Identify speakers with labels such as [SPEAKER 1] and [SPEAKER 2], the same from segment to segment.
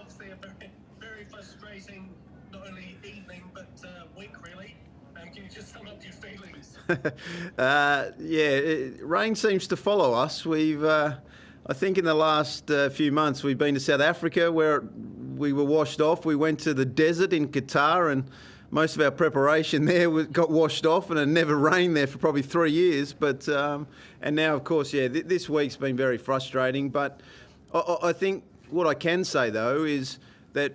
[SPEAKER 1] obviously a very, very frustrating, not only evening, but week, really. Can you just sum up your feelings?
[SPEAKER 2] Rain seems to follow us. I think in the last few months we've been to South Africa where we were washed off. We went to the desert in Qatar and most of our preparation there got washed off, and it never rained there for probably 3 years. But and now, of course, this week's been very frustrating. But I think what I can say, though, is that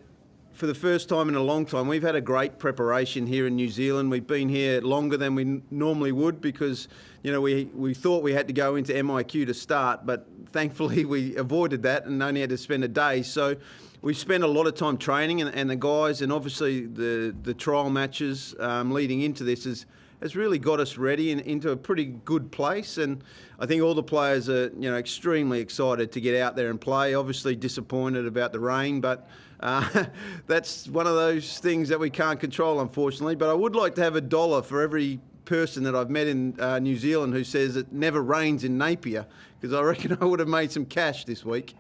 [SPEAKER 2] for the first time in a long time, we've had a great preparation here in New Zealand. We've been here longer than we normally would because, we thought we had to go into MIQ to start, but thankfully we avoided that and only had to spend a day. So we've spent a lot of time training, and the guys, and obviously the trial matches leading into this has really got us ready and into a pretty good place. And I think all the players are, extremely excited to get out there and play. Obviously disappointed about the rain, but that's one of those things that we can't control, unfortunately. But I would like to have $1 for every person that I've met in New Zealand who says it never rains in Napier, because I reckon I would have made some cash this week.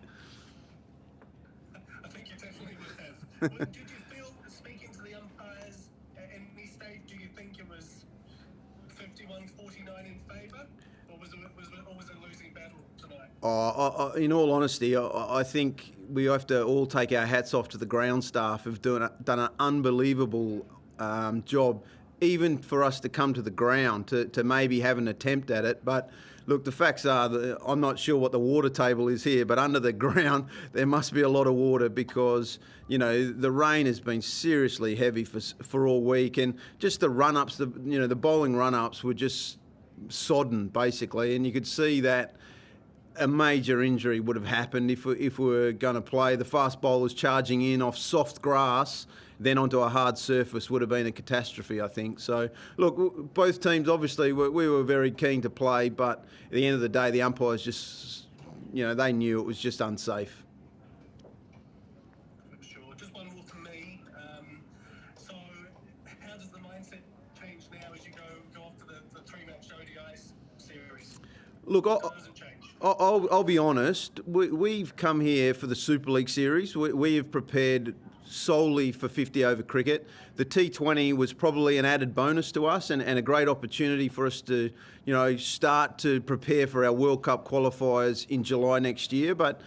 [SPEAKER 1] I think you definitely would have. Did you feel, speaking to the umpires at any stage, do you think it was 51-49 in favour, or was it a losing battle tonight?
[SPEAKER 2] In all honesty, I think we have to all take our hats off to the ground staff who've done an unbelievable job, even for us to come to the ground to maybe have an attempt at it. But look, the facts are that I'm not sure what the water table is here, but under the ground there must be a lot of water because, the rain has been seriously heavy for all week, and just the run-ups, the bowling run-ups were just sodden, basically, and you could see that a major injury would have happened if we were going to play. The fast bowlers charging in off soft grass, then onto a hard surface would have been a catastrophe, I think. So, look, both teams, obviously, we were very keen to play, but at the end of the day, the umpires just, they knew it was just unsafe.
[SPEAKER 1] Sure. Just one more from me. So, how does the mindset change now as you go off to the three-match ODI series?
[SPEAKER 2] Look, I'll be honest. We've come here for the Super League series. We have prepared solely for 50-over cricket. The T20 was probably an added bonus to us and a great opportunity for us to, start to prepare for our World Cup qualifiers in July next year. But,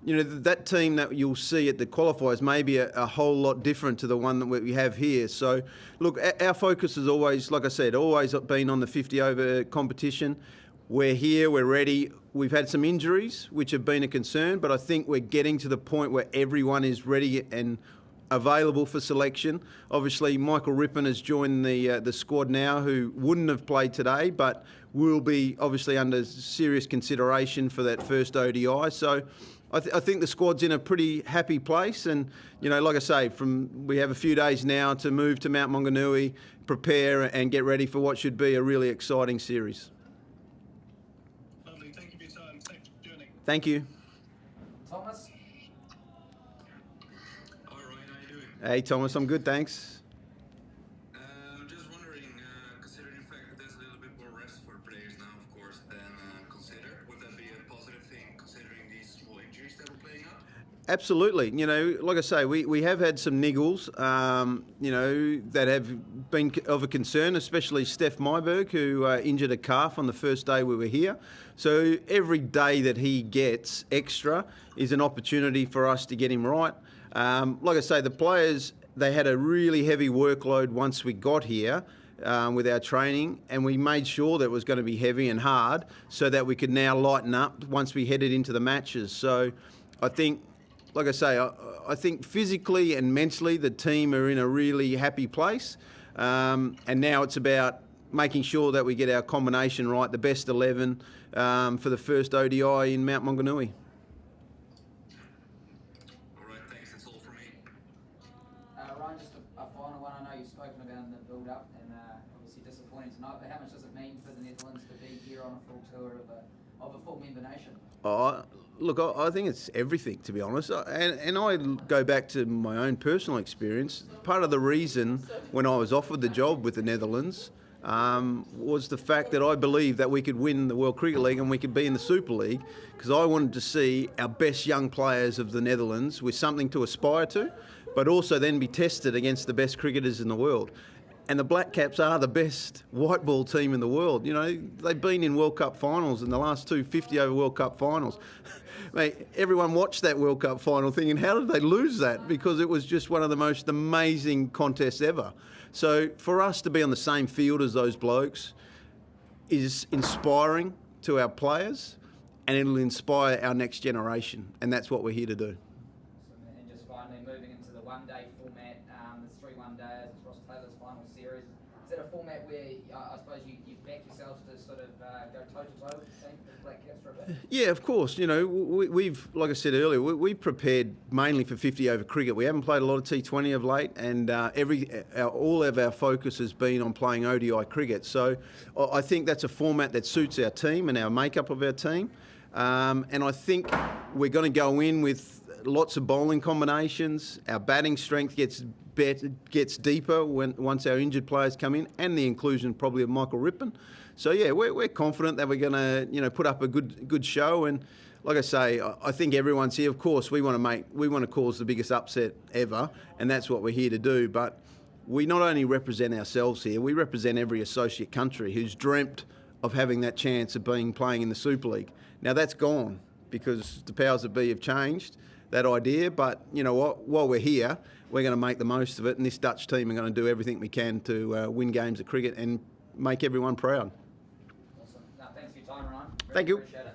[SPEAKER 2] that team that you'll see at the qualifiers may be a whole lot different to the one that we have here. So, look, our focus is always, like I said, always been on the 50-over competition. We're here, we're ready. We've had some injuries, which have been a concern, but I think we're getting to the point where everyone is ready and available for selection. Obviously, Michael Rippon has joined the squad now, who wouldn't have played today, but will be obviously under serious consideration for that first ODI. So I think the squad's in a pretty happy place, and like I say, we have a few days now to move to Mount Maunganui, prepare and get ready for what should be a really exciting series.
[SPEAKER 1] Lovely, thank you for your time. Safe journey.
[SPEAKER 2] Thank you.
[SPEAKER 3] Thomas?
[SPEAKER 4] All right, how you doing?
[SPEAKER 2] Hey, Thomas, I'm good, thanks.
[SPEAKER 4] Just wondering, considering the fact that there's a little bit more rest for players now, of course, than considered, would that be a positive thing considering these small injuries that we're playing up?
[SPEAKER 2] Absolutely. Like I say, we have had some niggles, that have been of a concern, especially Steph Myberg, who injured a calf on the first day we were here. So every day that he gets extra is an opportunity for us to get him right. Like I say, the players, they had a really heavy workload once we got here with our training, and we made sure that it was going to be heavy and hard so that we could now lighten up once we headed into the matches. So I think, like I say, I think physically and mentally the team are in a really happy place, and now it's about making sure that we get our combination right, the best 11 for the first ODI in Mount Maunganui.
[SPEAKER 4] All right, thanks. That's all from me.
[SPEAKER 3] Ryan, just a final one. I know you've spoken about the build-up and obviously disappointing tonight, but how much does it mean for the Netherlands to be here on a full tour of a full member nation?
[SPEAKER 2] Look, I think it's everything, to be honest. And I go back to my own personal experience. Part of the reason when I was offered the job with the Netherlands was the fact that I believed that we could win the World Cricket League and we could be in the Super League, because I wanted to see our best young players of the Netherlands with something to aspire to, but also then be tested against the best cricketers in the world. And the BLACKCAPS are the best white ball team in the world. You know, they've been in World Cup finals in the last two 50-over World Cup finals. Mate, everyone watched that World Cup final thinking, how did they lose that? Because it was just one of the most amazing contests ever. So for us to be on the same field as those blokes is inspiring to our players, and it'll inspire our next generation. And that's what we're here to do.
[SPEAKER 3] And just finally, moving into the one-day format, there's 3 one-days, it's Ross Taylor's final series. Is that a format where I suppose you back yourselves to sort of go toe-to-toe with the team, with BLACKCAPS for a bit? Yeah,
[SPEAKER 2] of course. You know, we've, like I said earlier, we prepared mainly for 50-over cricket. We haven't played a lot of T20 of late, and all of our focus has been on playing ODI cricket. So I think that's a format that suits our team and our makeup of our team. And I think we're going to go in with lots of bowling combinations. Our batting strength gets deeper once our injured players come in, and the inclusion probably of Michael Rippon. So yeah, we're confident that we're going to put up a good show. And like I say, I think everyone's here. Of course, we want to cause the biggest upset ever, and that's what we're here to do. But we not only represent ourselves here, we represent every associate country who's dreamt of having that chance of playing in the Super League. Now that's gone because the powers that be have changed that idea. But you know what? While we're here, we're going to make the most of it, and this Dutch team are going to do everything we can to win games of cricket and make everyone proud.
[SPEAKER 3] Awesome. No, thanks for your time, Ryan.
[SPEAKER 2] Thank you.
[SPEAKER 3] Appreciate it.